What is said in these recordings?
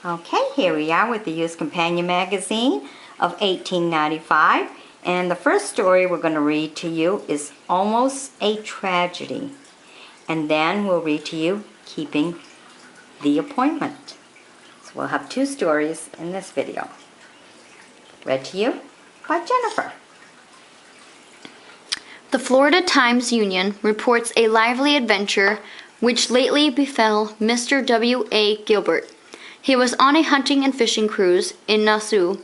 Okay, here we are with the Youth Companion magazine of 1895. And the first story we're going to read to you is Almost a Tragedy. And then we'll read to you Keeping the Appointment. So we'll have two stories in this video. Read to you by Jennifer. The Florida Times-Union reports a lively adventure which lately befell Mr. W.A. Gilbert. He was on a hunting and fishing cruise in Nassau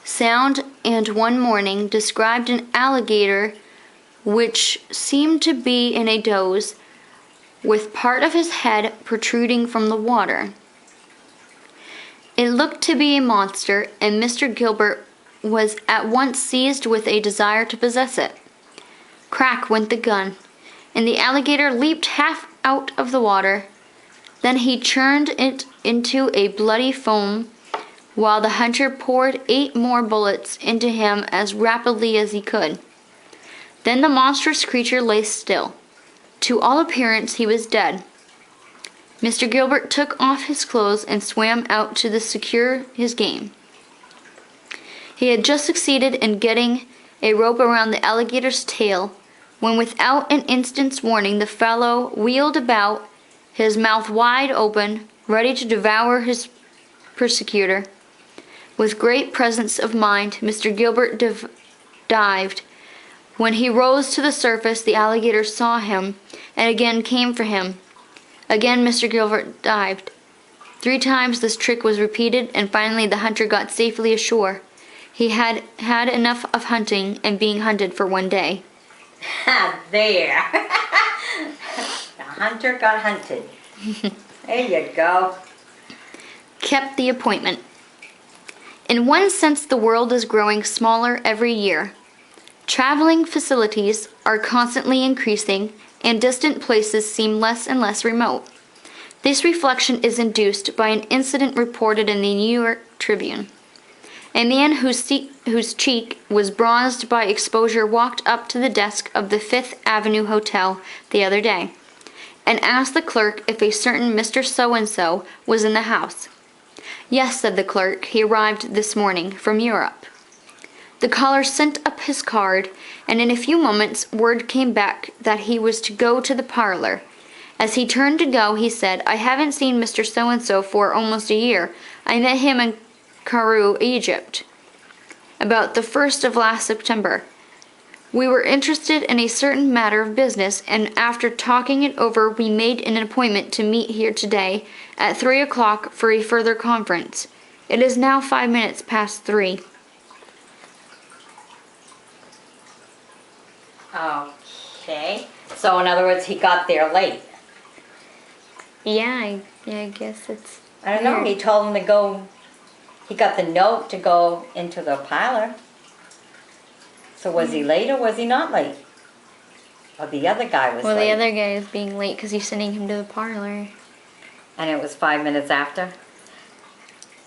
Sound and one morning described an alligator which seemed to be in a doze with part of his head protruding from the water. It looked to be a monster, and Mr. Gilbert was at once seized with a desire to possess it. Crack went the gun, and the alligator leaped half out of the water. Then he churned it into a bloody foam, while the hunter poured 8 more bullets into him as rapidly as he could. Then the monstrous creature lay still. To all appearance he was dead. Mr. Gilbert took off his clothes and swam out to secure his game. He had just succeeded in getting a rope around the alligator's tail, when without an instant's warning the fellow wheeled about, his mouth wide open, ready to devour his persecutor. With great presence of mind, Mr. Gilbert dived. When he rose to the surface, the alligator saw him and again came for him. Again Mr. Gilbert dived. 3 times this trick was repeated, and finally the hunter got safely ashore. He had had enough of hunting and being hunted for one day. There. The hunter got hunted. There you go. Kept the appointment. In one sense, the world is growing smaller every year. Traveling facilities are constantly increasing, and distant places seem less and less remote. This reflection is induced by an incident reported in the New York Tribune. A man whose cheek was bronzed by exposure walked up to the desk of the Fifth Avenue Hotel the other day and asked the clerk if a certain Mr. So-and-so was in the house. Yes, said the clerk, he arrived this morning from Europe. The caller sent up his card, and in a few moments word came back that he was to go to the parlor. As he turned to go, he said, I haven't seen Mr. So-and-so for almost a year. I met him in Cairo, Egypt, about the 1st of last September. We were interested in a certain matter of business, and after talking it over, we made an appointment to meet here today at 3 o'clock for a further conference. It is now 5 minutes past 3. Okay. So in other words, he got there late. Yeah, I guess it's I don't know. He told him to go. He got the note to go into the parlor. So was he late or was he not late? Or the other guy was late? Well, the other guy is being late because he's sending him to the parlor. And it was 5 minutes after?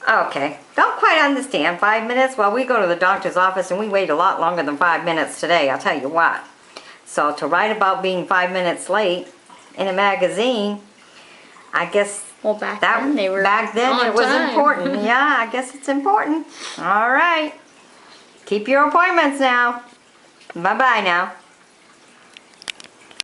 Okay. Don't quite understand. 5 minutes? Well, we go to the doctor's office and we wait a lot longer than 5 minutes today, I'll tell you what. So to write about being 5 minutes late in a magazine, I guess well, back then it was important. Yeah, I guess it's important. All right. Keep your appointments now. Bye-bye now.